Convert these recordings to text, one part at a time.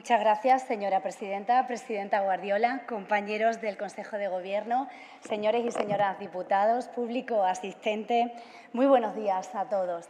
Muchas gracias, señora presidenta, presidenta Guardiola, compañeros del Consejo de Gobierno, señores y señoras diputados, público asistente. Muy buenos días a todos.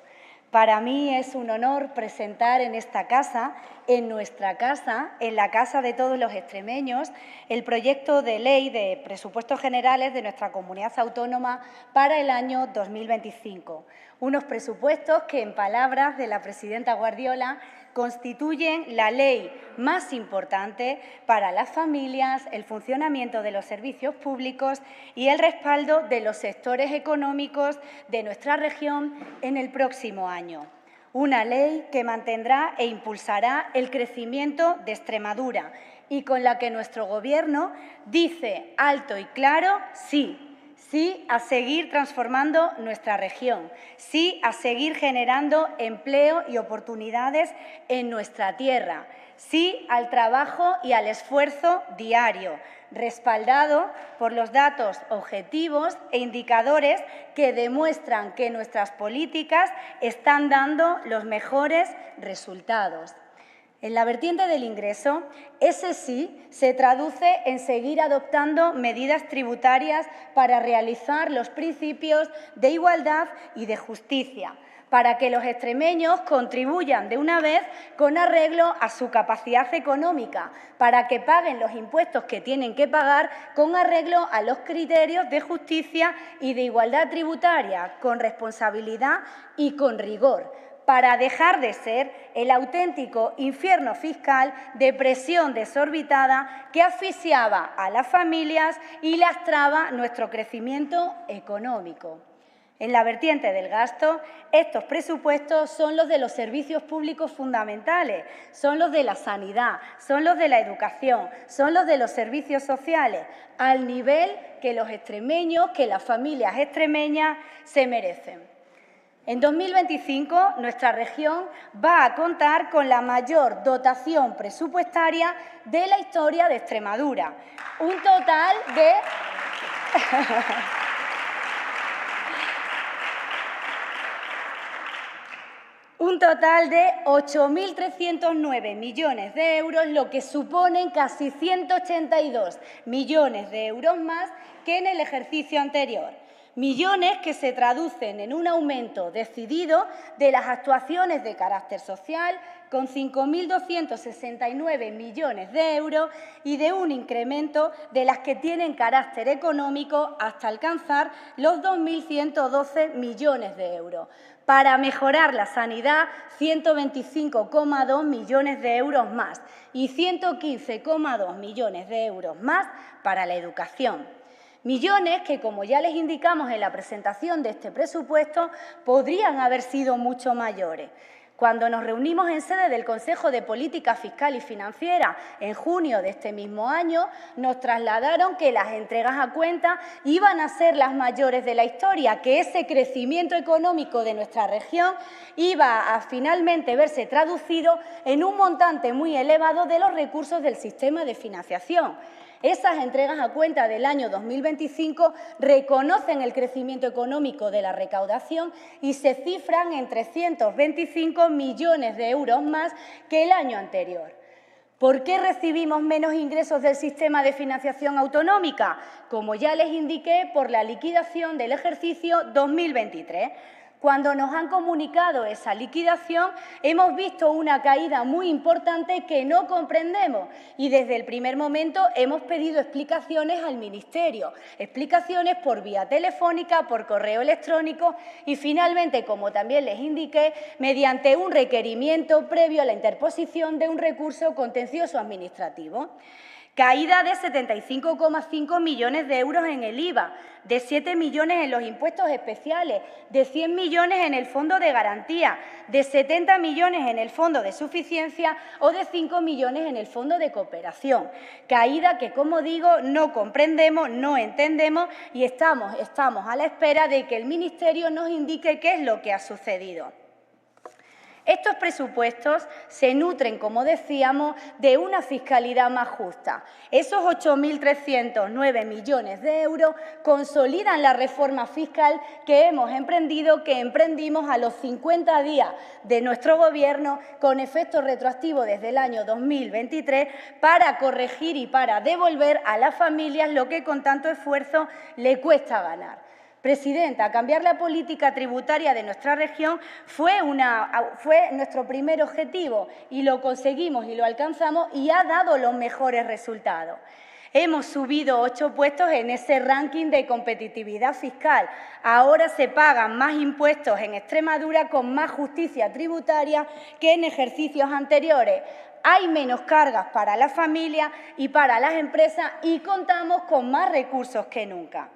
Para mí es un honor presentar en esta casa, en nuestra casa, en la casa de todos los extremeños, el proyecto de ley de presupuestos generales de nuestra comunidad autónoma para el año 2025. Unos presupuestos que, en palabras de la presidenta Guardiola, constituyen la ley más importante para las familias, el funcionamiento de los servicios públicos y el respaldo de los sectores económicos de nuestra región en el próximo año. Una ley que mantendrá e impulsará el crecimiento de Extremadura y con la que nuestro Gobierno dice alto y claro sí. Sí a seguir transformando nuestra región, sí a seguir generando empleo y oportunidades en nuestra tierra, sí al trabajo y al esfuerzo diario, respaldado por los datos objetivos e indicadores que demuestran que nuestras políticas están dando los mejores resultados. En la vertiente del ingreso, ese sí se traduce en seguir adoptando medidas tributarias para realizar los principios de igualdad y de justicia, para que los extremeños contribuyan de una vez con arreglo a su capacidad económica, para que paguen los impuestos que tienen que pagar con arreglo a los criterios de justicia y de igualdad tributaria, con responsabilidad y con rigor, para dejar de ser el auténtico infierno fiscal de presión desorbitada que asfixiaba a las familias y lastraba nuestro crecimiento económico. En la vertiente del gasto, estos presupuestos son los de los servicios públicos fundamentales, son los de la sanidad, son los de la educación, son los de los servicios sociales, al nivel que los extremeños, que las familias extremeñas se merecen. En 2025, nuestra región va a contar con la mayor dotación presupuestaria de la historia de Extremadura. Un total de un total de 8.309 millones de euros, lo que suponen casi 182 millones de euros más que en el ejercicio anterior. Millones que se traducen en un aumento decidido de las actuaciones de carácter social, con 5.269 millones de euros y de un incremento de las que tienen carácter económico hasta alcanzar los 2.112 millones de euros. Para mejorar la sanidad, 125,2 millones de euros más y 115,2 millones de euros más para la educación. Millones que, como ya les indicamos en la presentación de este presupuesto, podrían haber sido mucho mayores. Cuando nos reunimos en sede del Consejo de Política Fiscal y Financiera en junio de este mismo año, nos trasladaron que las entregas a cuenta iban a ser las mayores de la historia, que ese crecimiento económico de nuestra región iba a finalmente verse traducido en un montante muy elevado de los recursos del sistema de financiación. Esas entregas a cuenta del año 2025 reconocen el crecimiento económico de la recaudación y se cifran en 325 millones de euros más que el año anterior. ¿Por qué recibimos menos ingresos del sistema de financiación autonómica? Como ya les indiqué, por la liquidación del ejercicio 2023. Cuando nos han comunicado esa liquidación, hemos visto una caída muy importante que no comprendemos y desde el primer momento hemos pedido explicaciones al Ministerio, explicaciones por vía telefónica, por correo electrónico y finalmente, como también les indiqué, mediante un requerimiento previo a la interposición de un recurso contencioso administrativo. Caída de 75,5 millones de euros en el IVA, de 7 millones en los impuestos especiales, de 100 millones en el Fondo de Garantía, de 70 millones en el Fondo de Suficiencia o de 5 millones en el Fondo de Cooperación. Caída que, como digo, no comprendemos, no entendemos y estamos a la espera de que el Ministerio nos indique qué es lo que ha sucedido. Estos presupuestos se nutren, como decíamos, de una fiscalidad más justa. Esos 8.309 millones de euros consolidan la reforma fiscal que hemos emprendido, que emprendimos a los 50 días de nuestro Gobierno, con efecto retroactivo desde el año 2023, para corregir y para devolver a las familias lo que con tanto esfuerzo le cuesta ganar. Presidenta, cambiar la política tributaria de nuestra región fue nuestro primer objetivo y lo conseguimos y lo alcanzamos y ha dado los mejores resultados. Hemos subido 8 puestos en ese ranking de competitividad fiscal. Ahora se pagan más impuestos en Extremadura con más justicia tributaria que en ejercicios anteriores. Hay menos cargas para las familias y para las empresas y contamos con más recursos que nunca.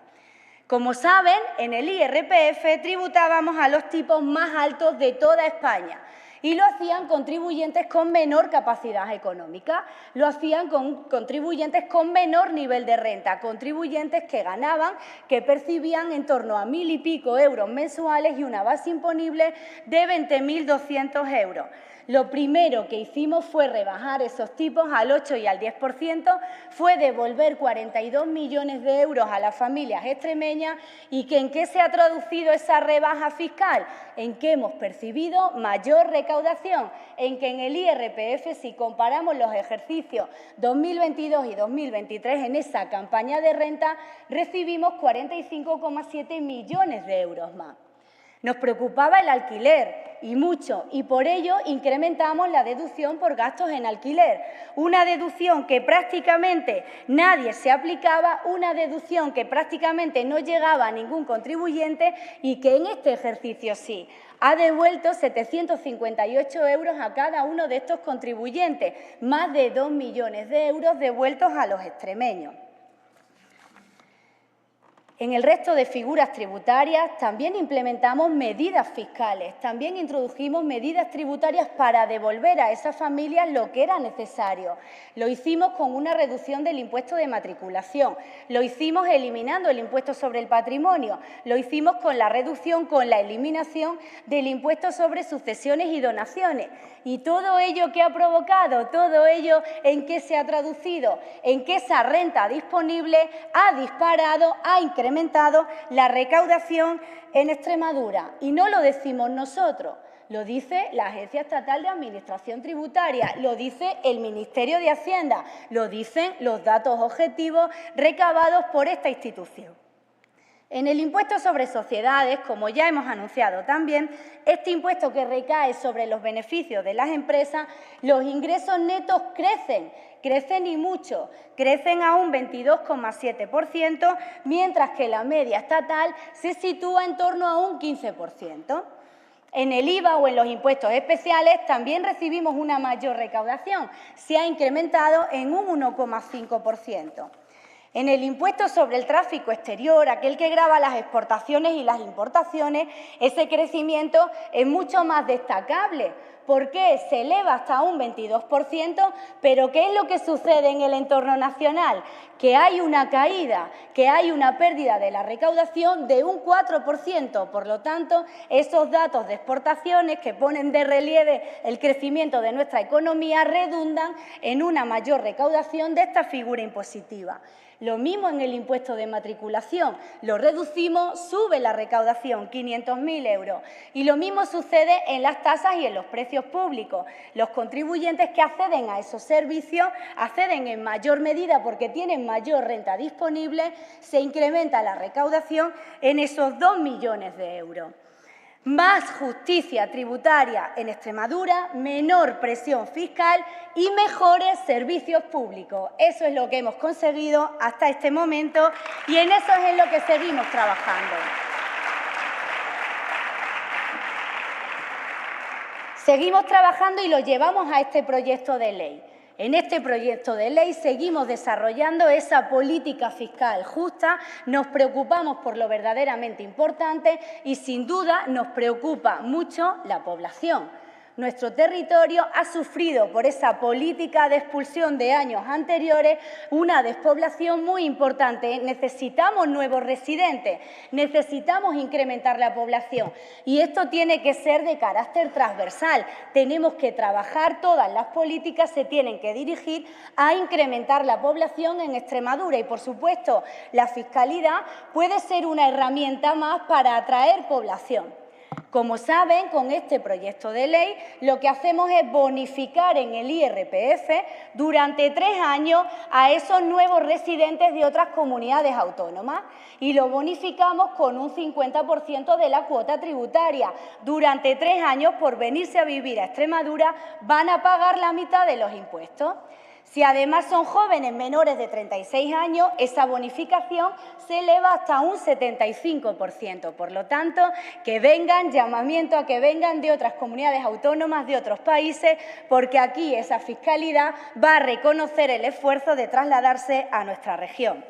Como saben, en el IRPF tributábamos a los tipos más altos de toda España y lo hacían contribuyentes con menor capacidad económica, lo hacían con contribuyentes con menor nivel de renta, contribuyentes que ganaban, que percibían en torno a 1.000 y pico euros mensuales y una base imponible de 20.200 euros. Lo primero que hicimos fue rebajar esos tipos al 8 y al 10%, fue devolver 42 millones de euros a las familias extremeñas. ¿Y en qué se ha traducido esa rebaja fiscal? En que hemos percibido mayor recaudación, en que en el IRPF, si comparamos los ejercicios 2022 y 2023, en esa campaña de renta recibimos 45,7 millones de euros más. Nos preocupaba el alquiler, y mucho, y por ello incrementamos la deducción por gastos en alquiler, una deducción que prácticamente nadie se aplicaba, una deducción que prácticamente no llegaba a ningún contribuyente y que en este ejercicio sí ha devuelto 758 euros a cada uno de estos contribuyentes, más de 2 millones de euros devueltos a los extremeños. En el resto de figuras tributarias también implementamos medidas fiscales, también introdujimos medidas tributarias para devolver a esas familias lo que era necesario. Lo hicimos con una reducción del impuesto de matriculación, lo hicimos eliminando el impuesto sobre el patrimonio, lo hicimos con la reducción, con la eliminación del impuesto sobre sucesiones y donaciones. Y todo ello que ha provocado, todo ello en qué se ha traducido, en que esa renta disponible ha disparado, ha incrementado la recaudación en Extremadura. Y no lo decimos nosotros, lo dice la Agencia Estatal de Administración Tributaria, lo dice el Ministerio de Hacienda, lo dicen los datos objetivos recabados por esta institución. En el impuesto sobre sociedades, como ya hemos anunciado también, este impuesto que recae sobre los beneficios de las empresas, los ingresos netos crecen y mucho, crecen a un 22,7%, mientras que la media estatal se sitúa en torno a un 15%. En el IVA o en los impuestos especiales también recibimos una mayor recaudación, se ha incrementado en un 1,5%. En el impuesto sobre el tráfico exterior, aquel que grava las exportaciones y las importaciones, ese crecimiento es mucho más destacable. ¿Por qué? Se eleva hasta un 22%, pero ¿qué es lo que sucede en el entorno nacional? Que hay una caída, que hay una pérdida de la recaudación de un 4%. Por lo tanto, esos datos de exportaciones que ponen de relieve el crecimiento de nuestra economía redundan en una mayor recaudación de esta figura impositiva. Lo mismo en el impuesto de matriculación, lo reducimos, sube la recaudación, 500.000 euros. Y lo mismo sucede en las tasas y en los precios públicos. Los contribuyentes que acceden a esos servicios acceden en mayor medida porque tienen mayor renta disponible, se incrementa la recaudación en esos 2 millones de euros. Más justicia tributaria en Extremadura, menor presión fiscal y mejores servicios públicos. Eso es lo que hemos conseguido hasta este momento y en eso es en lo que seguimos trabajando. Seguimos trabajando y lo llevamos a este proyecto de ley. En este proyecto de ley seguimos desarrollando esa política fiscal justa, nos preocupamos por lo verdaderamente importante y sin duda nos preocupa mucho la población. Nuestro territorio ha sufrido por esa política de expulsión de años anteriores una despoblación muy importante. Necesitamos nuevos residentes, necesitamos incrementar la población y esto tiene que ser de carácter transversal. Tenemos que trabajar, todas las políticas se tienen que dirigir a incrementar la población en Extremadura y, por supuesto, la fiscalidad puede ser una herramienta más para atraer población. Como saben, con este proyecto de ley lo que hacemos es bonificar en el IRPF durante 3 años a esos nuevos residentes de otras comunidades autónomas y lo bonificamos con un 50% de la cuota tributaria. Durante 3 años, por venirse a vivir a Extremadura, van a pagar la mitad de los impuestos. Si además son jóvenes menores de 36 años, esa bonificación se eleva hasta un 75%. Por lo tanto, que vengan, llamamiento a que vengan de otras comunidades autónomas, de otros países, porque aquí esa fiscalidad va a reconocer el esfuerzo de trasladarse a nuestra región.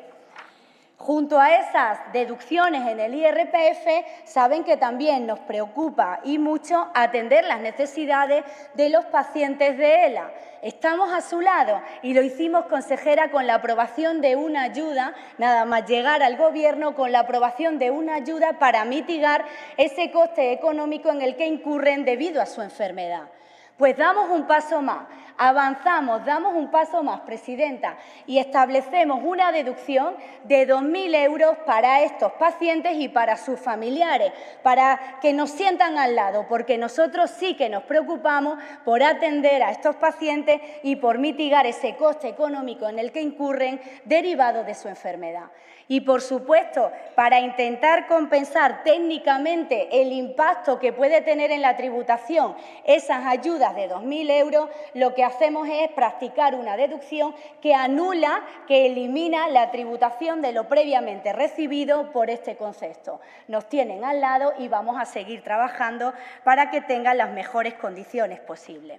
Junto a esas deducciones en el IRPF, saben que también nos preocupa y mucho atender las necesidades de los pacientes de ELA. Estamos a su lado y lo hicimos, consejera, con la aprobación de una ayuda, nada más llegar al Gobierno, con la aprobación de una ayuda para mitigar ese coste económico en el que incurren debido a su enfermedad. Pues damos un paso más, avanzamos, damos un paso más, presidenta, y establecemos una deducción de 2.000 euros para estos pacientes y para sus familiares, para que nos sientan al lado, porque nosotros sí que nos preocupamos por atender a estos pacientes y por mitigar ese coste económico en el que incurren derivado de su enfermedad. Y, por supuesto, para intentar compensar técnicamente el impacto que puede tener en la tributación esas ayudas de 2.000 euros, lo que hacemos es practicar una deducción que anula, que elimina la tributación de lo previamente recibido por este concepto. Nos tienen al lado y vamos a seguir trabajando para que tengan las mejores condiciones posibles.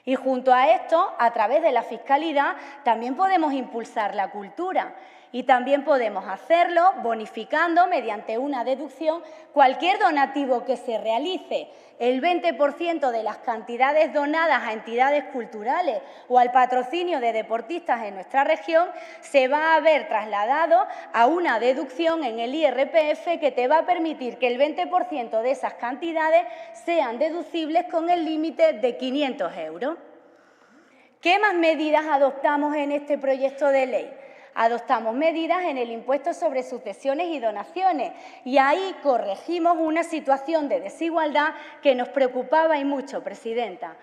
Y junto a esto, a través de la fiscalidad, también podemos impulsar la cultura. Y también podemos hacerlo bonificando mediante una deducción cualquier donativo que se realice. El 20% de las cantidades donadas a entidades culturales o al patrocinio de deportistas en nuestra región se va a ver trasladado a una deducción en el IRPF que te va a permitir que el 20% de esas cantidades sean deducibles con el límite de 500 euros. ¿Qué más medidas adoptamos en este proyecto de ley? Adoptamos medidas en el impuesto sobre sucesiones y donaciones y ahí corregimos una situación de desigualdad que nos preocupaba y mucho, presidenta.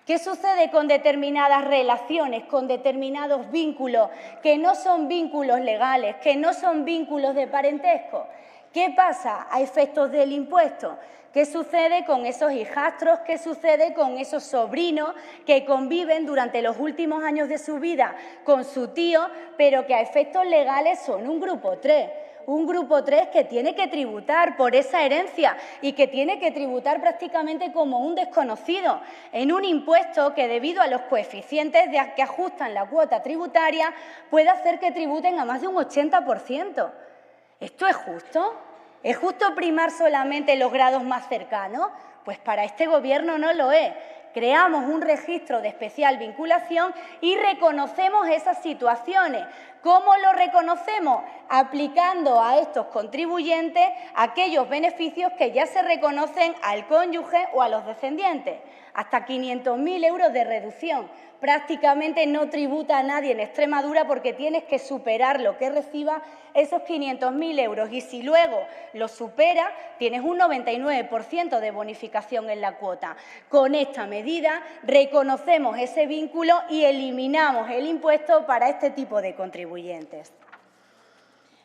¿Qué sucede con determinadas relaciones, con determinados vínculos que no son vínculos legales, que no son vínculos de parentesco? ¿Qué pasa a efectos del impuesto? ¿Qué sucede con esos hijastros? ¿Qué sucede con esos sobrinos que conviven durante los últimos años de su vida con su tío, pero que a efectos legales son un grupo 3? Un grupo 3 que tiene que tributar por esa herencia y que tiene que tributar prácticamente como un desconocido en un impuesto que, debido a los coeficientes que ajustan la cuota tributaria, puede hacer que tributen a más de un 80%. ¿Esto es justo? ¿Es justo primar solamente los grados más cercanos? Pues para este Gobierno no lo es. Creamos un registro de especial vinculación y reconocemos esas situaciones. ¿Cómo lo reconocemos? Aplicando a estos contribuyentes aquellos beneficios que ya se reconocen al cónyuge o a los descendientes. Hasta 500.000 euros de reducción. Prácticamente no tributa a nadie en Extremadura porque tienes que superar lo que reciba esos 500.000 euros y si luego lo supera tienes un 99% de bonificación en la cuota. Con esta medida reconocemos ese vínculo y eliminamos el impuesto para este tipo de contribuyentes.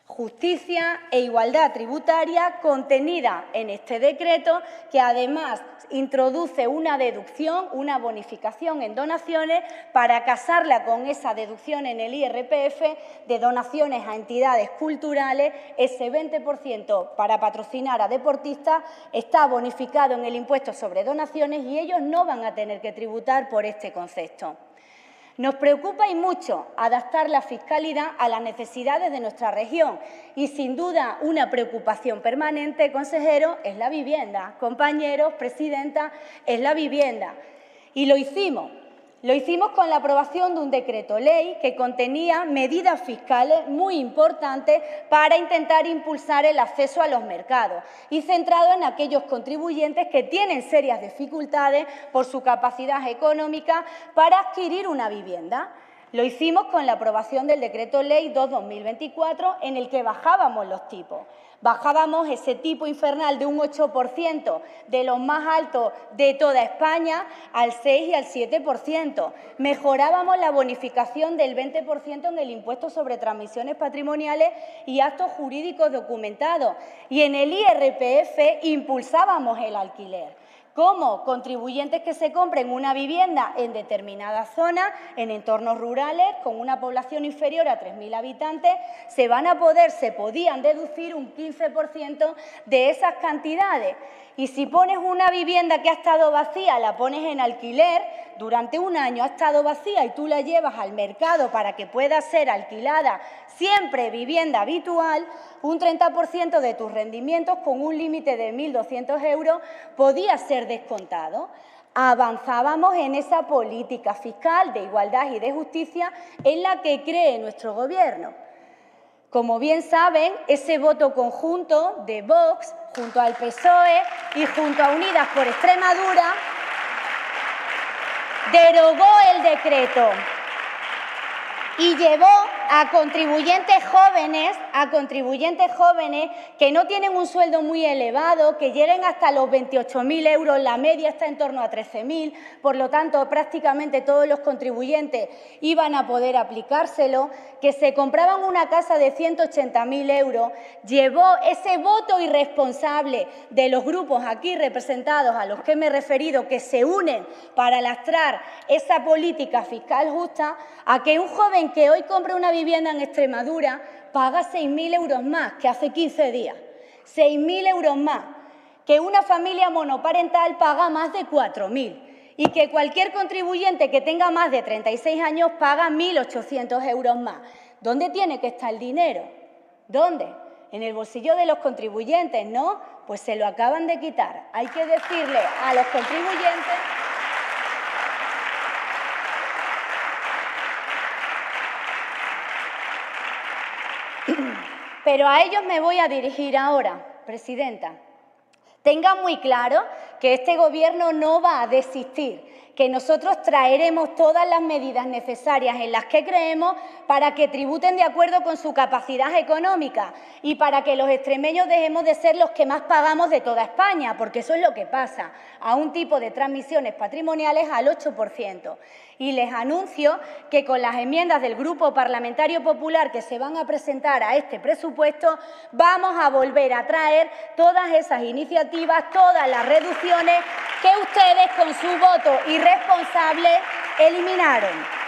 Justicia e igualdad tributaria contenida en este decreto que además introduce una deducción, una bonificación en donaciones para casarla con esa deducción en el IRPF de donaciones a entidades culturales. Ese 20% para patrocinar a deportistas está bonificado en el impuesto sobre donaciones y ellos no van a tener que tributar por este concepto. Nos preocupa y mucho adaptar la fiscalidad a las necesidades de nuestra región y, sin duda, una preocupación permanente, consejero, es la vivienda. Compañeros, presidenta, es la vivienda. Y lo hicimos con la aprobación de un decreto ley que contenía medidas fiscales muy importantes para intentar impulsar el acceso a los mercados y centrado en aquellos contribuyentes que tienen serias dificultades por su capacidad económica para adquirir una vivienda. Lo hicimos con la aprobación del Decreto Ley 2/2024, en el que bajábamos los tipos. Bajábamos ese tipo infernal de un 8%, de los más altos de toda España, al 6 y al 7%. Mejorábamos la bonificación del 20% en el impuesto sobre transmisiones patrimoniales y actos jurídicos documentados. Y en el IRPF impulsábamos el alquiler. Cómo contribuyentes que se compren una vivienda en determinadas zonas, en entornos rurales, con una población inferior a 3.000 habitantes, se podían deducir un 15% de esas cantidades. Y si pones una vivienda que ha estado vacía, la pones en alquiler, durante un año ha estado vacía y tú la llevas al mercado para que pueda ser alquilada, siempre vivienda habitual, un 30% de tus rendimientos con un límite de 1.200 euros podía ser descontado. Avanzábamos en esa política fiscal de igualdad y de justicia en la que cree nuestro Gobierno. Como bien saben, ese voto conjunto de Vox junto al PSOE y junto a Unidas por Extremadura derogó el decreto y llevó a contribuyentes jóvenes que no tienen un sueldo muy elevado, que lleguen hasta los 28.000 euros, la media está en torno a 13.000, por lo tanto prácticamente todos los contribuyentes iban a poder aplicárselo, que se compraban una casa de 180.000 euros, llevó ese voto irresponsable de los grupos aquí representados a los que me he referido, que se unen para lastrar esa política fiscal justa, a que un joven que hoy compra una vivienda en Extremadura paga 6.000 euros más que hace 15 días. 6.000 euros más. Que una familia monoparental paga más de 4.000. Y que cualquier contribuyente que tenga más de 36 años paga 1.800 euros más. ¿Dónde tiene que estar el dinero? ¿Dónde? En el bolsillo de los contribuyentes, ¿no? Pues se lo acaban de quitar. Hay que decirle a los contribuyentes... Pero a ellos me voy a dirigir ahora, presidenta. Tengan muy claro que este Gobierno no va a desistir, que nosotros traeremos todas las medidas necesarias en las que creemos para que tributen de acuerdo con su capacidad económica y para que los extremeños dejemos de ser los que más pagamos de toda España, porque eso es lo que pasa, a un tipo de transmisiones patrimoniales al 8%. Y les anuncio que con las enmiendas del Grupo Parlamentario Popular que se van a presentar a este presupuesto vamos a volver a traer todas esas iniciativas, todas las reducciones que ustedes con su voto irresponsable eliminaron.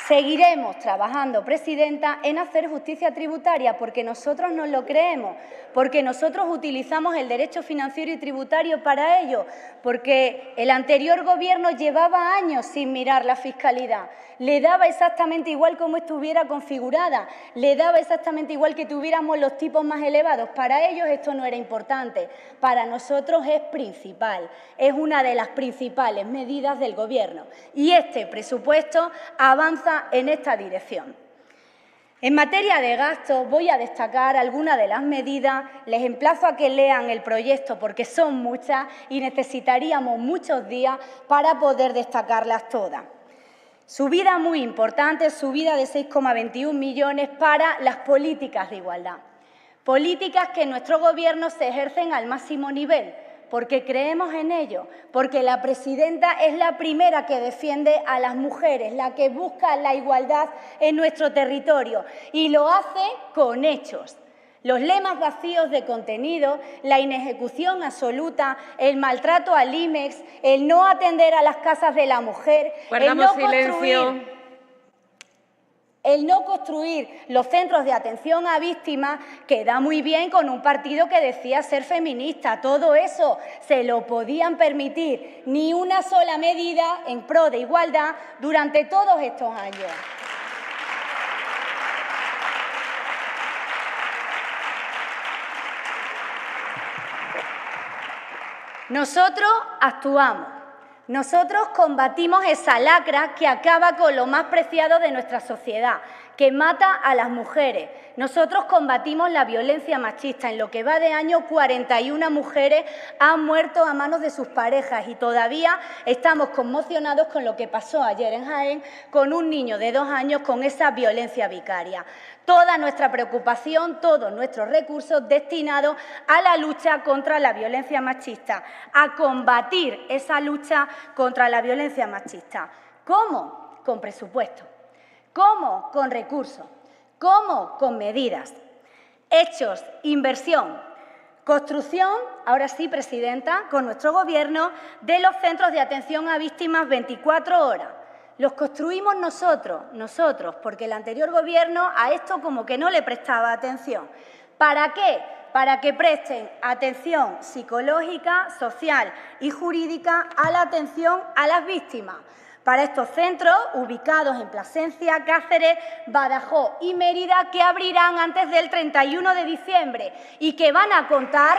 Seguiremos trabajando, presidenta, en hacer justicia tributaria porque nosotros nos lo creemos, porque nosotros utilizamos el derecho financiero y tributario para ello, porque el anterior Gobierno llevaba años sin mirar la fiscalidad. Le daba exactamente igual cómo estuviera configurada, le daba exactamente igual que tuviéramos los tipos más elevados. Para ellos esto no era importante, para nosotros es principal, es una de las principales medidas del Gobierno. Y este presupuesto avanza en esta dirección. En materia de gastos voy a destacar algunas de las medidas. Les emplazo a que lean el proyecto porque son muchas y necesitaríamos muchos días para poder destacarlas todas. Subida muy importante, subida de 6,21 millones para las políticas de igualdad. Políticas que en nuestro Gobierno se ejercen al máximo nivel, porque creemos en ello, porque la presidenta es la primera que defiende a las mujeres, la que busca la igualdad en nuestro territorio y lo hace con hechos. Los lemas vacíos de contenido, la inejecución absoluta, el maltrato al IMEX, el no atender a las casas de la mujer, el no construir... El no construir los centros de atención a víctimas queda muy bien con un partido que decía ser feminista. Todo eso se lo podían permitir. Ni una sola medida en pro de igualdad durante todos estos años. Nosotros actuamos. Nosotros combatimos esa lacra que acaba con lo más preciado de nuestra sociedad, que mata a las mujeres. Nosotros combatimos la violencia machista. En lo que va de año, 41 mujeres han muerto a manos de sus parejas y todavía estamos conmocionados con lo que pasó ayer en Jaén con un niño de 2 años con esa violencia vicaria. Toda nuestra preocupación, todos nuestros recursos destinados a la lucha contra la violencia machista, a combatir esa lucha contra la violencia machista. ¿Cómo? Con presupuesto. ¿Cómo? Con recursos. ¿Cómo? Con medidas. Hechos, inversión, construcción, ahora sí, Presidenta, con nuestro Gobierno, de los centros de atención a víctimas 24 horas. Los construimos nosotros, porque el anterior Gobierno a esto como que no le prestaba atención. ¿Para qué? Para que presten atención psicológica, social y jurídica a la atención a las víctimas. Para estos centros, ubicados en Plasencia, Cáceres, Badajoz y Mérida, que abrirán antes del 31 de diciembre y que van a contar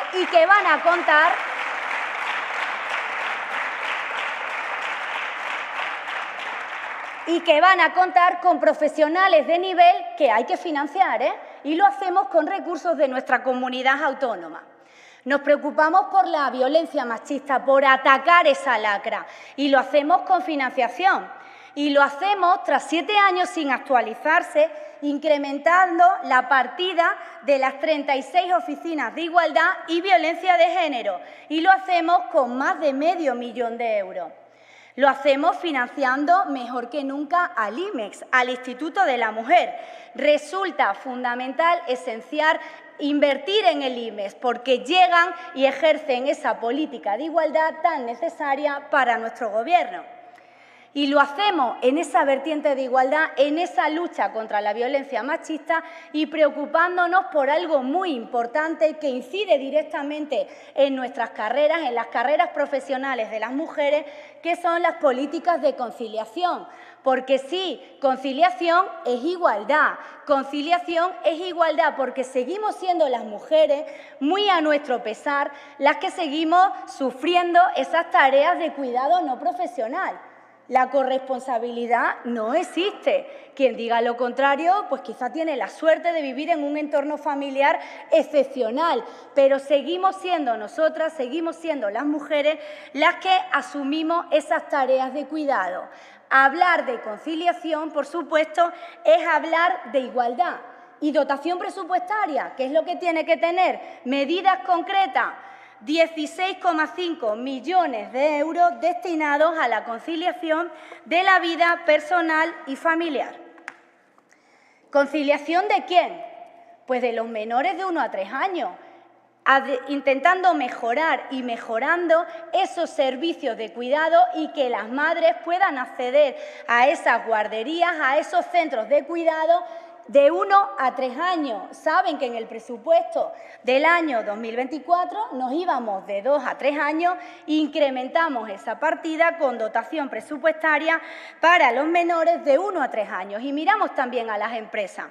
con profesionales de nivel que hay que financiar, y lo hacemos con recursos de nuestra comunidad autónoma. Nos preocupamos por la violencia machista, por atacar esa lacra, y lo hacemos con financiación. Y lo hacemos tras 7 años sin actualizarse, incrementando la partida de las 36 oficinas de igualdad y violencia de género. Y lo hacemos con más de medio millón de euros. Lo hacemos financiando mejor que nunca al IMEX, al Instituto de la Mujer. Resulta fundamental, esencial, invertir en el IMEX porque llegan y ejercen esa política de igualdad tan necesaria para nuestro Gobierno. Y lo hacemos en esa vertiente de igualdad, en esa lucha contra la violencia machista y preocupándonos por algo muy importante que incide directamente en nuestras carreras, en las carreras profesionales de las mujeres, que son las políticas de conciliación. Porque sí, conciliación es igualdad porque seguimos siendo las mujeres, muy a nuestro pesar, las que seguimos sufriendo esas tareas de cuidado no profesional. La corresponsabilidad no existe. Quien diga lo contrario, pues quizá tiene la suerte de vivir en un entorno familiar excepcional, pero seguimos siendo nosotras, seguimos siendo las mujeres las que asumimos esas tareas de cuidado. Hablar de conciliación, por supuesto, es hablar de igualdad. Y dotación presupuestaria, ¿qué es lo que tiene que tener? Medidas concretas. 16,5 millones de euros destinados a la conciliación de la vida personal y familiar. ¿Conciliación de quién? Pues de los menores de 1 a 3 años, intentando mejorar y mejorando esos servicios de cuidado y que las madres puedan acceder a esas guarderías, a esos centros de cuidado de 1 a 3 años. Saben que en el presupuesto del año 2024 nos íbamos de 2 a 3 años, incrementamos esa partida con dotación presupuestaria para los menores de 1 a 3 años. Y miramos también a las empresas.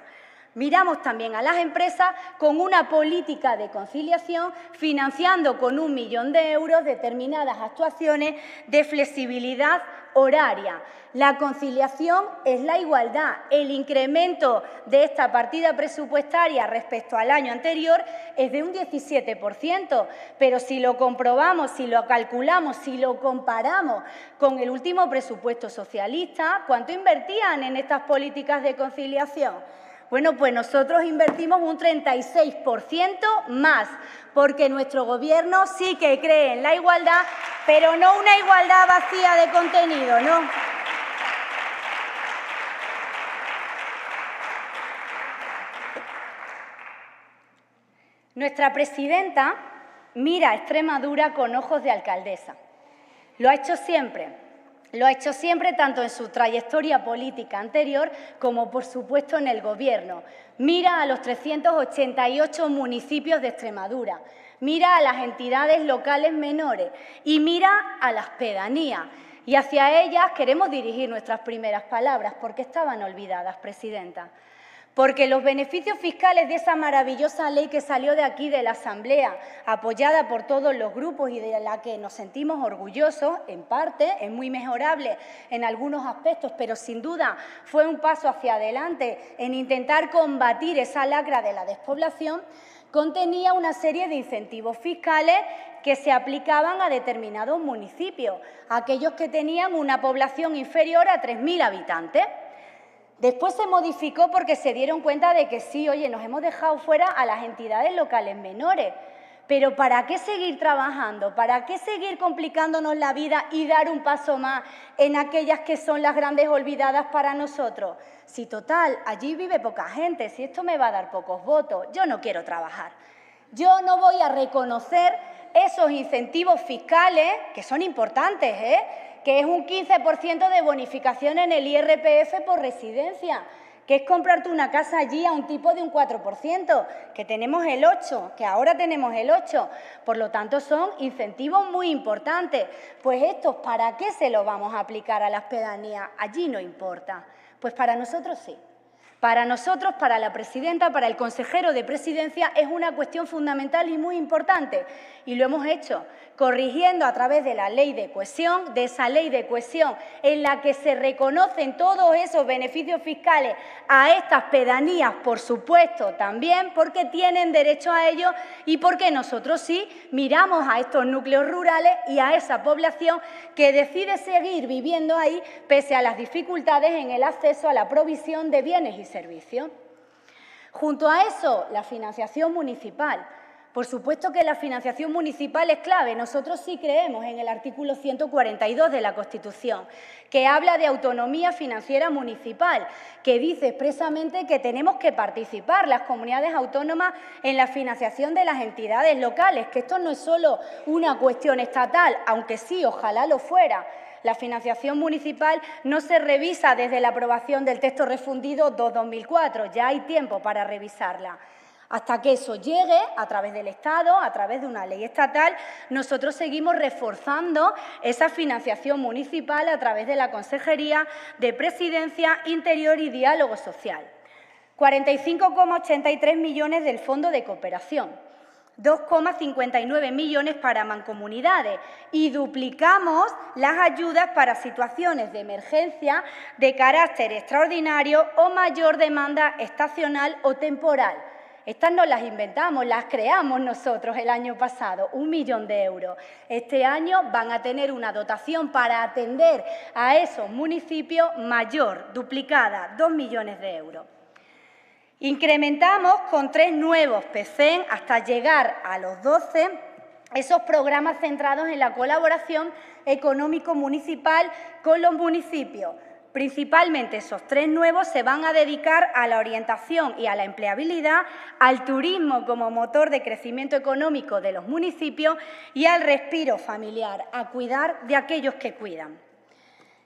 Con una política de conciliación, financiando con 1 millón de euros determinadas actuaciones de flexibilidad horaria. La conciliación es la igualdad. El incremento de esta partida presupuestaria respecto al año anterior es de un 17%, pero si lo comprobamos, si lo calculamos, si lo comparamos con el último presupuesto socialista, ¿cuánto invertían en estas políticas de conciliación? Bueno, pues nosotros invertimos un 36% más, porque nuestro Gobierno sí que cree en la igualdad, pero no una igualdad vacía de contenido, no. Nuestra presidenta mira a Extremadura con ojos de alcaldesa. Lo ha hecho siempre. Lo ha hecho siempre, tanto en su trayectoria política anterior como, por supuesto, en el Gobierno. Mira a los 388 municipios de Extremadura, mira a las entidades locales menores y mira a las pedanías. Y hacia ellas queremos dirigir nuestras primeras palabras, porque estaban olvidadas, presidenta. Porque los beneficios fiscales de esa maravillosa ley que salió de aquí, de la Asamblea, apoyada por todos los grupos y de la que nos sentimos orgullosos, en parte, es muy mejorable en algunos aspectos, pero sin duda fue un paso hacia adelante en intentar combatir esa lacra de la despoblación, contenía una serie de incentivos fiscales que se aplicaban a determinados municipios, aquellos que tenían una población inferior a 3.000 habitantes. Después se modificó porque se dieron cuenta de que sí, oye, nos hemos dejado fuera a las entidades locales menores. Pero ¿para qué seguir trabajando? ¿Para qué seguir complicándonos la vida y dar un paso más en aquellas que son las grandes olvidadas para nosotros? Si total, allí vive poca gente, si esto me va a dar pocos votos, yo no quiero trabajar. Yo no voy a reconocer esos incentivos fiscales, que son importantes, que es un 15% de bonificación en el IRPF por residencia, que es comprarte una casa allí a un tipo de un 4%, que tenemos el 8%, que ahora tenemos el 8%. Por lo tanto, son incentivos muy importantes. Pues estos, ¿para qué se los vamos a aplicar a las pedanías? Allí no importa. Pues para nosotros sí. Para nosotros, para la presidenta, para el consejero de Presidencia, es una cuestión fundamental y muy importante. Y lo hemos hecho corrigiendo a través de la Ley de Cohesión, de esa Ley de Cohesión en la que se reconocen todos esos beneficios fiscales a estas pedanías, por supuesto, también porque tienen derecho a ello y porque nosotros sí miramos a estos núcleos rurales y a esa población que decide seguir viviendo ahí pese a las dificultades en el acceso a la provisión de bienes y servicios. Junto a eso, la financiación municipal. Por supuesto que la financiación municipal es clave. Nosotros sí creemos en el artículo 142 de la Constitución, que habla de autonomía financiera municipal, que dice expresamente que tenemos que participar las comunidades autónomas en la financiación de las entidades locales, que esto no es solo una cuestión estatal, aunque sí, ojalá lo fuera. La financiación municipal no se revisa desde la aprobación del texto refundido 2-2004, ya hay tiempo para revisarla. Hasta que eso llegue, a través del Estado, a través de una ley estatal, nosotros seguimos reforzando esa financiación municipal a través de la Consejería de Presidencia, Interior y Diálogo Social. 45,83 millones del Fondo de Cooperación, 2,59 millones para mancomunidades y duplicamos las ayudas para situaciones de emergencia de carácter extraordinario o mayor demanda estacional o temporal. Estas no las inventamos, las creamos nosotros el año pasado, 1 millón de euros. Este año van a tener una dotación para atender a esos municipios mayor, duplicada, 2 millones de euros. Incrementamos con 3 nuevos PCEN hasta llegar a los 12 esos programas centrados en la colaboración económico-municipal con los municipios. Principalmente esos 3 nuevos se van a dedicar a la orientación y a la empleabilidad, al turismo como motor de crecimiento económico de los municipios y al respiro familiar, a cuidar de aquellos que cuidan.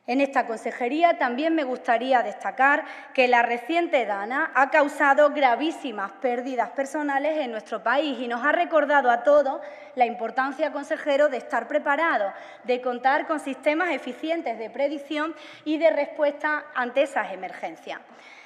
En esta consejería también me gustaría destacar que la reciente DANA ha causado gravísimas pérdidas personales en nuestro país y nos ha recordado a todos la importancia, consejero, de estar preparados, de contar con sistemas eficientes de predicción y de respuesta ante esas emergencias.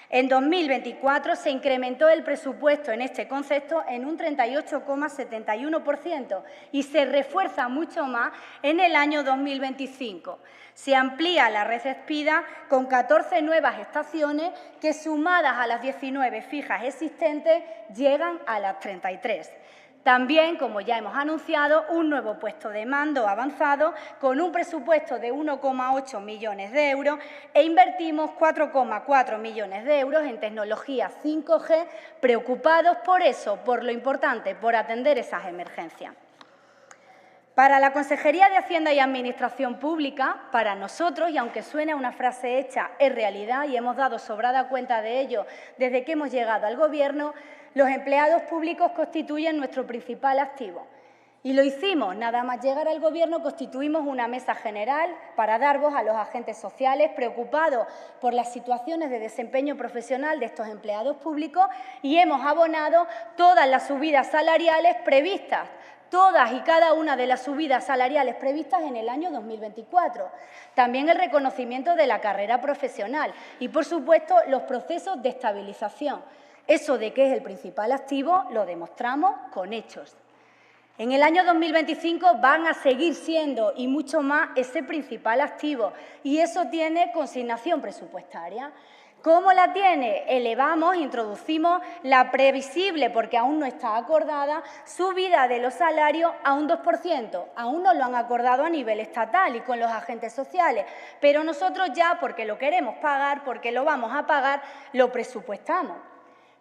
En 2024 se incrementó el presupuesto en este concepto en un 38,71% y se refuerza mucho más en el año 2025. Se amplía la red Espida con 14 nuevas estaciones que, sumadas a las 19 fijas existentes, llegan a las 33. También, como ya hemos anunciado, un nuevo puesto de mando avanzado con un presupuesto de 1,8 millones de euros e invertimos 4,4 millones de euros en tecnología 5G, preocupados por eso, por lo importante, por atender esas emergencias. Para la Consejería de Hacienda y Administración Pública, para nosotros, y aunque suene una frase hecha, es realidad y hemos dado sobrada cuenta de ello desde que hemos llegado al Gobierno, los empleados públicos constituyen nuestro principal activo. Y lo hicimos, nada más llegar al Gobierno constituimos una mesa general para dar voz a los agentes sociales preocupados por las situaciones de desempeño profesional de estos empleados públicos y hemos abonado todas las subidas salariales previstas, todas y cada una de las subidas salariales previstas en el año 2024. También el reconocimiento de la carrera profesional y, por supuesto, los procesos de estabilización. Eso de que es el principal activo lo demostramos con hechos. En el año 2025 van a seguir siendo, y mucho más, ese principal activo, y eso tiene consignación presupuestaria. ¿Cómo la tiene? Introducimos la previsible, porque aún no está acordada, subida de los salarios a un 2%. Aún no lo han acordado a nivel estatal y con los agentes sociales, pero nosotros ya, porque lo queremos pagar, porque lo vamos a pagar, lo presupuestamos.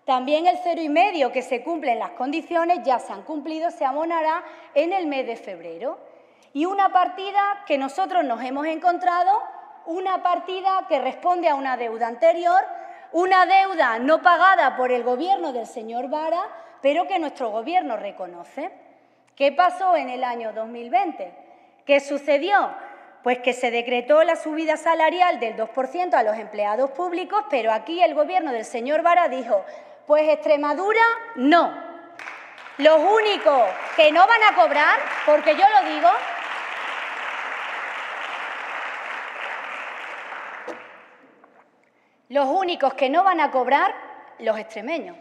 También el 0,5 que se cumplen las condiciones, ya se han cumplido, se abonará en el mes de febrero. Y una partida que nosotros nos hemos encontrado, una partida que responde a una deuda anterior, una deuda no pagada por el Gobierno del señor Vara, pero que nuestro Gobierno reconoce. ¿Qué pasó en el año 2020? ¿Qué sucedió? Pues que se decretó la subida salarial del 2% a los empleados públicos, pero aquí el Gobierno del señor Vara dijo: pues Extremadura no. Los únicos que no van a cobrar, porque yo lo digo, los únicos que no van a cobrar, los extremeños.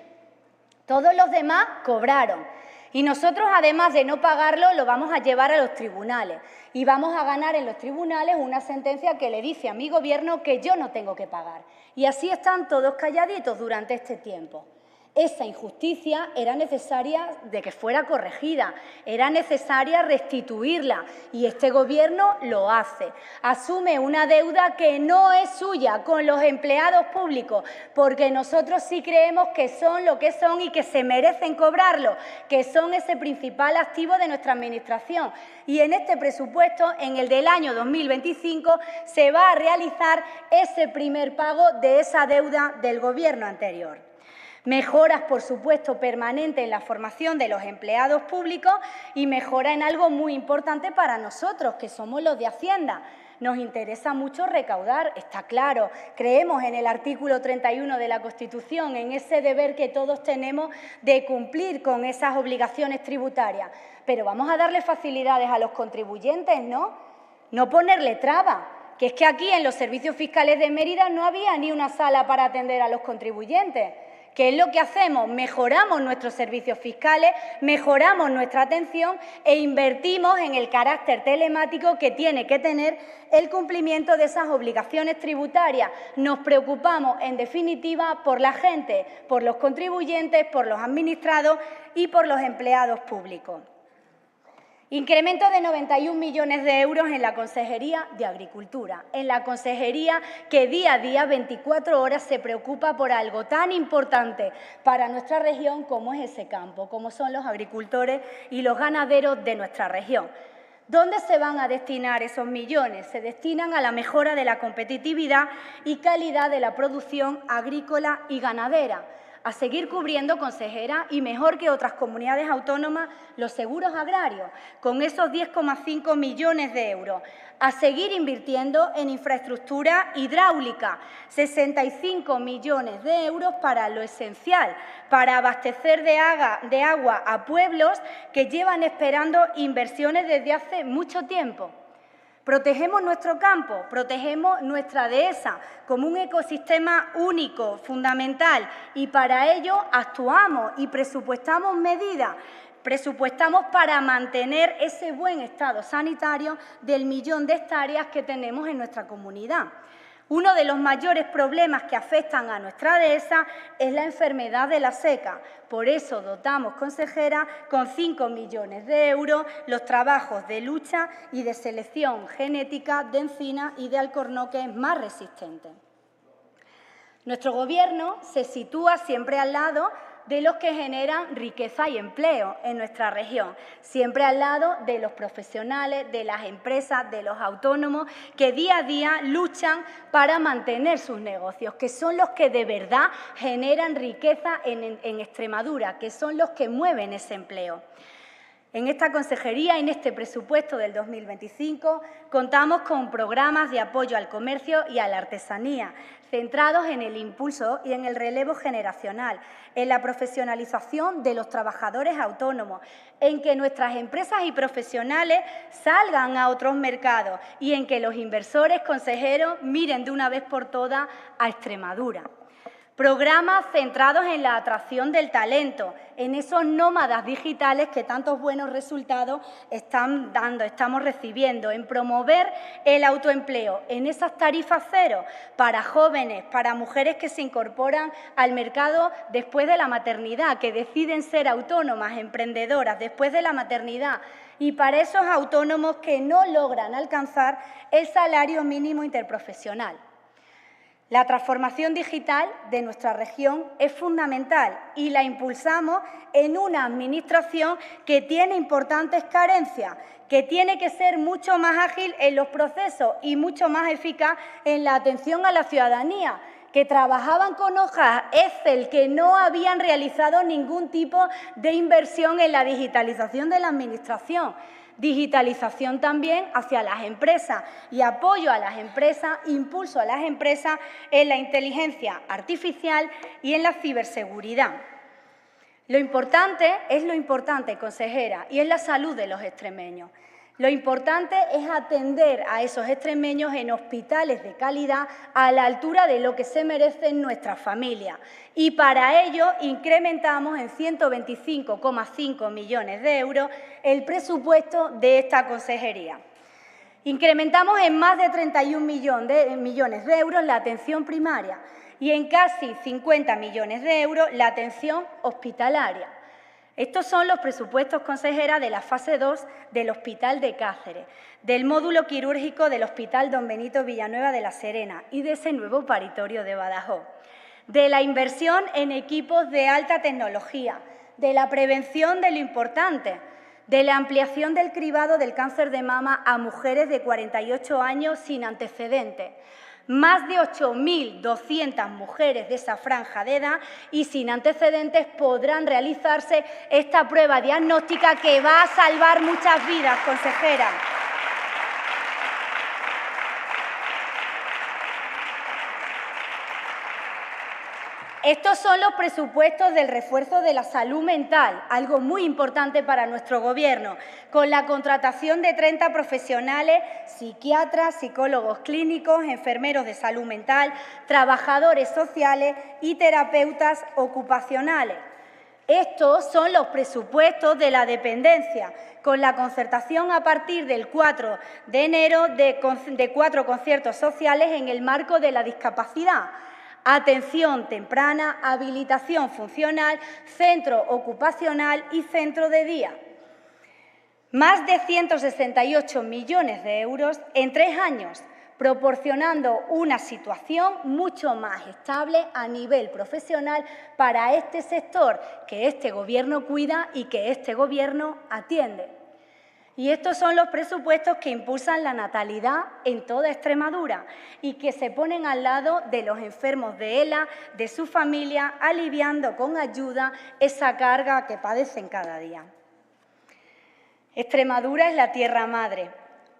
Todos los demás cobraron. Y nosotros, además de no pagarlo, lo vamos a llevar a los tribunales. Y vamos a ganar en los tribunales una sentencia que le dice a mi Gobierno que yo no tengo que pagar. Y así están todos calladitos durante este tiempo. Esa injusticia era necesaria de que fuera corregida, era necesaria restituirla y este Gobierno lo hace. Asume una deuda que no es suya con los empleados públicos, porque nosotros sí creemos que son lo que son y que se merecen cobrarlo, que son ese principal activo de nuestra Administración. Y en este presupuesto, en el del año 2025, se va a realizar ese primer pago de esa deuda del Gobierno anterior. Mejoras, por supuesto, permanentes en la formación de los empleados públicos y mejora en algo muy importante para nosotros, que somos los de Hacienda. Nos interesa mucho recaudar, está claro. Creemos en el artículo 31 de la Constitución, en ese deber que todos tenemos de cumplir con esas obligaciones tributarias. Pero vamos a darle facilidades a los contribuyentes, ¿no? No ponerle trabas. Que es que aquí en los servicios fiscales de Mérida no había ni una sala para atender a los contribuyentes. ¿Qué es lo que hacemos? Mejoramos nuestros servicios fiscales, mejoramos nuestra atención e invertimos en el carácter telemático que tiene que tener el cumplimiento de esas obligaciones tributarias. Nos preocupamos, en definitiva, por la gente, por los contribuyentes, por los administrados y por los empleados públicos. Incremento de 91 millones de euros en la Consejería de Agricultura, en la consejería que día a día, 24 horas, se preocupa por algo tan importante para nuestra región como es ese campo, como son los agricultores y los ganaderos de nuestra región. ¿Dónde se van a destinar esos millones? Se destinan a la mejora de la competitividad y calidad de la producción agrícola y ganadera, a seguir cubriendo, consejera, y mejor que otras comunidades autónomas, los seguros agrarios, con esos 10,5 millones de euros, a seguir invirtiendo en infraestructura hidráulica, 65 millones de euros para lo esencial, para abastecer de agua a pueblos que llevan esperando inversiones desde hace mucho tiempo. Protegemos nuestro campo, protegemos nuestra dehesa como un ecosistema único, fundamental, y para ello actuamos y presupuestamos medidas. Presupuestamos para mantener ese buen estado sanitario del 1.000.000 de hectáreas que tenemos en nuestra comunidad. Uno de los mayores problemas que afectan a nuestra dehesa es la enfermedad de la seca. Por eso dotamos, consejera, con 5 millones de euros los trabajos de lucha y de selección genética de encinas y de alcornoques más resistentes. Nuestro Gobierno se sitúa siempre al lado de los que generan riqueza y empleo en nuestra región, siempre al lado de los profesionales, de las empresas, de los autónomos que día a día luchan para mantener sus negocios, que son los que de verdad generan riqueza en Extremadura, que son los que mueven ese empleo. En esta consejería, en este presupuesto del 2025, contamos con programas de apoyo al comercio y a la artesanía, centrados en el impulso y en el relevo generacional, en la profesionalización de los trabajadores autónomos, en que nuestras empresas y profesionales salgan a otros mercados y en que los inversores consejeros miren de una vez por todas a Extremadura. Programas centrados en la atracción del talento, en esos nómadas digitales que tantos buenos resultados estamos recibiendo, en promover el autoempleo, en esas tarifas cero para jóvenes, para mujeres que se incorporan al mercado después de la maternidad, que deciden ser autónomas, emprendedoras después de la maternidad, y para esos autónomos que no logran alcanzar el salario mínimo interprofesional. La transformación digital de nuestra región es fundamental y la impulsamos en una Administración que tiene importantes carencias, que tiene que ser mucho más ágil en los procesos y mucho más eficaz en la atención a la ciudadanía, que trabajaban con hojas Excel, que no habían realizado ningún tipo de inversión en la digitalización de la Administración. Digitalización también hacia las empresas y apoyo a las empresas, impulso a las empresas en la inteligencia artificial y en la ciberseguridad. Lo importante es lo importante, consejera, y es la salud de los extremeños. Lo importante es atender a esos extremeños en hospitales de calidad a la altura de lo que se merecen nuestras familias. Y para ello incrementamos en 125,5 millones de euros el presupuesto de esta consejería. Incrementamos en más de 31 millones de euros la atención primaria y en casi 50 millones de euros la atención hospitalaria. Estos son los presupuestos, consejera, de la fase 2 del Hospital de Cáceres, del módulo quirúrgico del Hospital Don Benito Villanueva de la Serena y de ese nuevo paritorio de Badajoz, de la inversión en equipos de alta tecnología, de la prevención de lo importante, de la ampliación del cribado del cáncer de mama a mujeres de 48 años sin antecedentes. Más de 8.200 mujeres de esa franja de edad y sin antecedentes podrán realizarse esta prueba diagnóstica que va a salvar muchas vidas, consejera. Estos son los presupuestos del refuerzo de la salud mental, algo muy importante para nuestro Gobierno, con la contratación de 30 profesionales, psiquiatras, psicólogos clínicos, enfermeros de salud mental, trabajadores sociales y terapeutas ocupacionales. Estos son los presupuestos de la dependencia, con la concertación a partir del 4 de enero de 4 conciertos sociales en el marco de la discapacidad. Atención temprana, habilitación funcional, centro ocupacional y centro de día. Más de 168 millones de euros en 3 años, proporcionando una situación mucho más estable a nivel profesional para este sector que este Gobierno cuida y que este Gobierno atiende. Y estos son los presupuestos que impulsan la natalidad en toda Extremadura y que se ponen al lado de los enfermos de ELA, de su familia, aliviando con ayuda esa carga que padecen cada día. Extremadura es la tierra madre,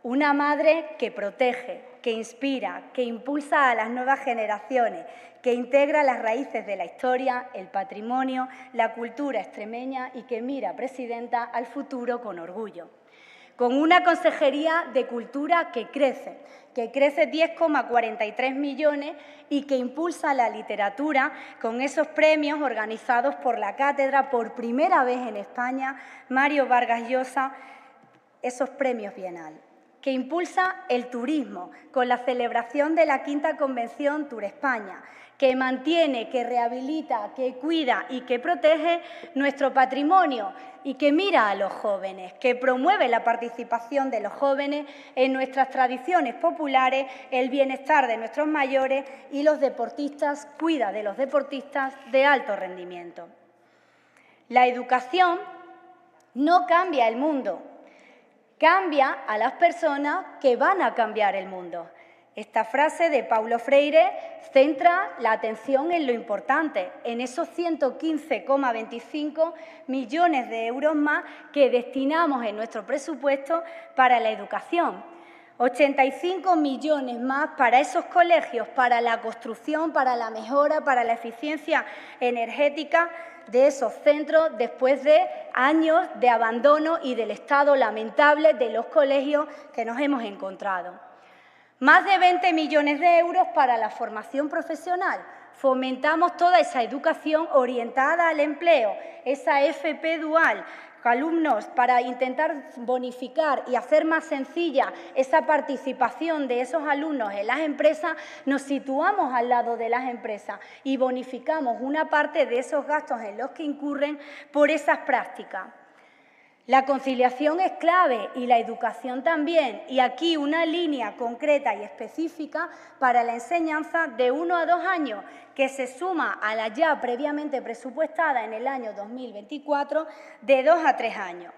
una madre que protege, que inspira, que impulsa a las nuevas generaciones, que integra las raíces de la historia, el patrimonio, la cultura extremeña y que mira, presidenta, al futuro con orgullo. Con una consejería de cultura que crece 10,43 millones y que impulsa la literatura con esos premios organizados por la Cátedra por primera vez en España, Mario Vargas Llosa, esos premios bienal. Que impulsa el turismo con la celebración de la 5ª Convención Tour España, que mantiene, que rehabilita, que cuida y que protege nuestro patrimonio y que mira a los jóvenes, que promueve la participación de los jóvenes en nuestras tradiciones populares, el bienestar de nuestros mayores y los deportistas, cuida de los deportistas de alto rendimiento. La educación no cambia el mundo, cambia a las personas que van a cambiar el mundo. Esta frase de Paulo Freire centra la atención en lo importante, en esos 115,25 millones de euros más que destinamos en nuestro presupuesto para la educación. 85 millones más para esos colegios, para la construcción, para la mejora, para la eficiencia energética de esos centros después de años de abandono y del estado lamentable de los colegios que nos hemos encontrado. Más de 20 millones de euros para la formación profesional. Fomentamos toda esa educación orientada al empleo, esa FP dual, alumnos para intentar bonificar y hacer más sencilla esa participación de esos alumnos en las empresas. Nos situamos al lado de las empresas y bonificamos una parte de esos gastos en los que incurren por esas prácticas. La conciliación es clave y la educación también, y aquí una línea concreta y específica para la enseñanza de 1 a 2 años, que se suma a la ya previamente presupuestada en el año 2024 de 2 a 3 años.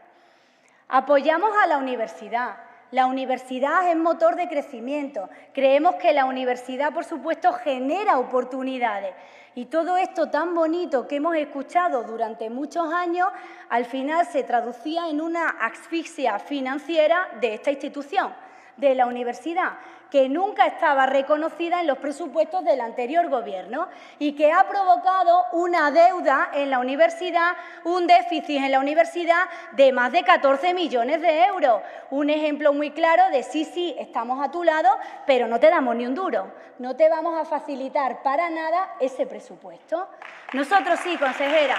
Apoyamos a la universidad. La universidad es motor de crecimiento. Creemos que la universidad, por supuesto, genera oportunidades. Y todo esto tan bonito que hemos escuchado durante muchos años, al final se traducía en una asfixia financiera de esta institución, de la universidad, que nunca estaba reconocida en los presupuestos del anterior Gobierno y que ha provocado una deuda en la universidad, un déficit en la universidad de más de 14 millones de euros. Un ejemplo muy claro de sí, estamos a tu lado, pero no te damos ni un duro. No te vamos a facilitar para nada ese presupuesto. Nosotros sí, consejera.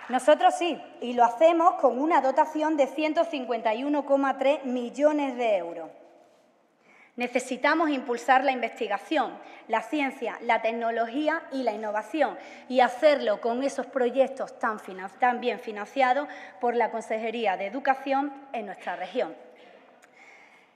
Nosotros sí, y lo hacemos con una dotación de 151,3 millones de euros. Necesitamos impulsar la investigación, la ciencia, la tecnología y la innovación, y hacerlo con esos proyectos tan bien financiados por la Consejería de Educación en nuestra región.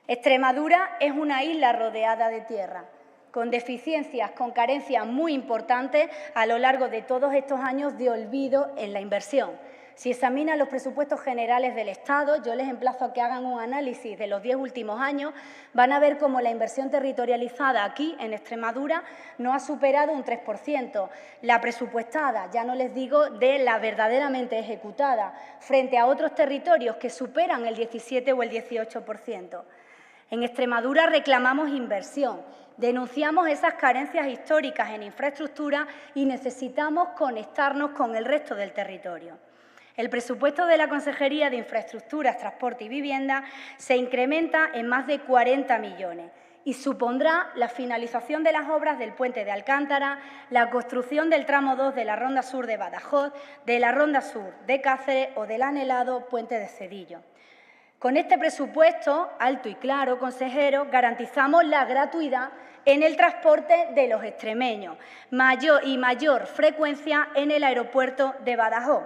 Extremadura es una isla rodeada de tierra, con deficiencias, con carencias muy importantes a lo largo de todos estos años de olvido en la inversión. Si examinan los presupuestos generales del Estado, yo les emplazo a que hagan un análisis de los 10 últimos años, van a ver cómo la inversión territorializada aquí, en Extremadura, no ha superado un 3%. La presupuestada, ya no les digo de la verdaderamente ejecutada, frente a otros territorios que superan el 17 o el 18%. En Extremadura reclamamos inversión, denunciamos esas carencias históricas en infraestructura y necesitamos conectarnos con el resto del territorio. El presupuesto de la Consejería de Infraestructuras, Transporte y Vivienda se incrementa en más de 40 millones y supondrá la finalización de las obras del Puente de Alcántara, la construcción del tramo 2 de la Ronda Sur de Badajoz, de la Ronda Sur de Cáceres o del anhelado Puente de Cedillo. Con este presupuesto, alto y claro, consejero, garantizamos la gratuidad en el transporte de los extremeños, mayor frecuencia en el aeropuerto de Badajoz.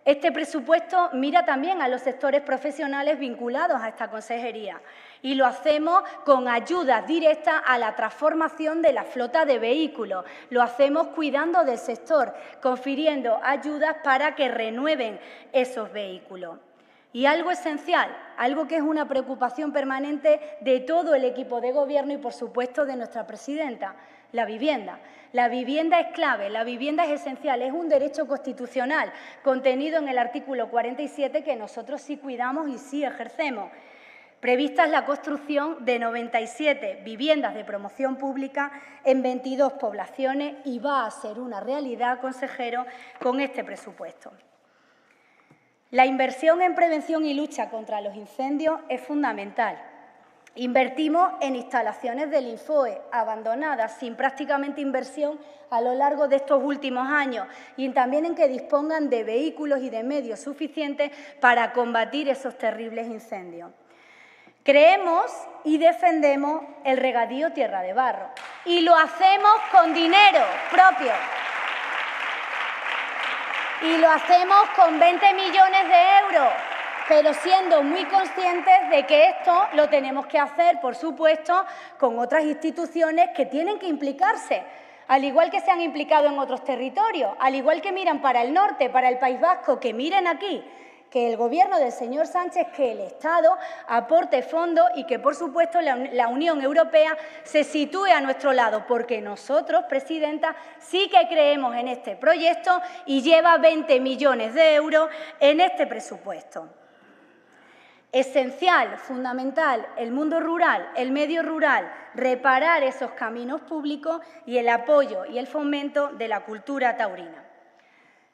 Este presupuesto mira también a los sectores profesionales vinculados a esta consejería y lo hacemos con ayudas directas a la transformación de la flota de vehículos. Lo hacemos cuidando del sector, confiriendo ayudas para que renueven esos vehículos. Y algo esencial, algo que es una preocupación permanente de todo el equipo de Gobierno y, por supuesto, de nuestra presidenta, la vivienda. La vivienda es clave, la vivienda es esencial, es un derecho constitucional contenido en el artículo 47 que nosotros sí cuidamos y sí ejercemos. Prevista es la construcción de 97 viviendas de promoción pública en 22 poblaciones y va a ser una realidad, consejero, con este presupuesto. La inversión en prevención y lucha contra los incendios es fundamental. Invertimos en instalaciones del Infoe abandonadas, sin prácticamente inversión a lo largo de estos últimos años, y también en que dispongan de vehículos y de medios suficientes para combatir esos terribles incendios. Creemos y defendemos el regadío tierra de barro y lo hacemos con dinero propio. Y lo hacemos con 20 millones de euros, pero siendo muy conscientes de que esto lo tenemos que hacer, por supuesto, con otras instituciones que tienen que implicarse. al igual que se han implicado en otros territorios, al igual que miran para el norte, para el País Vasco, que miren aquí, que el Gobierno del señor Sánchez, que el Estado aporte fondos y que, por supuesto, la Unión Europea se sitúe a nuestro lado, porque nosotros, presidenta, sí que creemos en este proyecto y lleva 20 millones de euros en este presupuesto. Esencial, fundamental, el mundo rural, el medio rural, reparar esos caminos públicos y el apoyo y el fomento de la cultura taurina.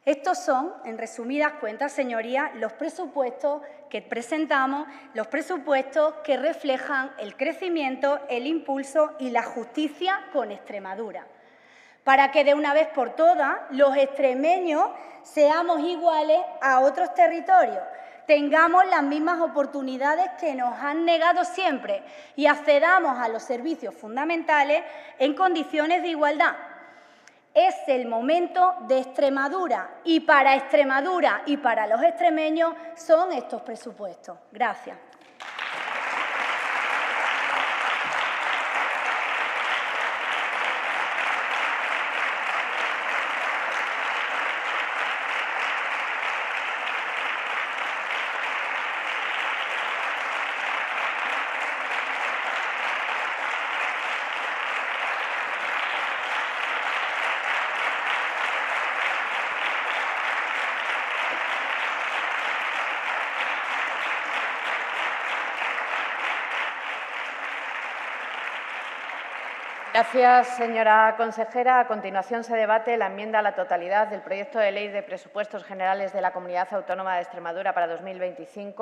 Estos son, en resumidas cuentas, señorías, los presupuestos que presentamos, los presupuestos que reflejan el crecimiento, el impulso y la justicia con Extremadura, para que de una vez por todas los extremeños seamos iguales a otros territorios, tengamos las mismas oportunidades que nos han negado siempre y accedamos a los servicios fundamentales en condiciones de igualdad. Es el momento de Extremadura y para los extremeños son estos presupuestos. Gracias. Gracias, señora consejera. A continuación se debate la enmienda a la totalidad del proyecto de Ley de Presupuestos Generales de la Comunidad Autónoma de Extremadura para 2025.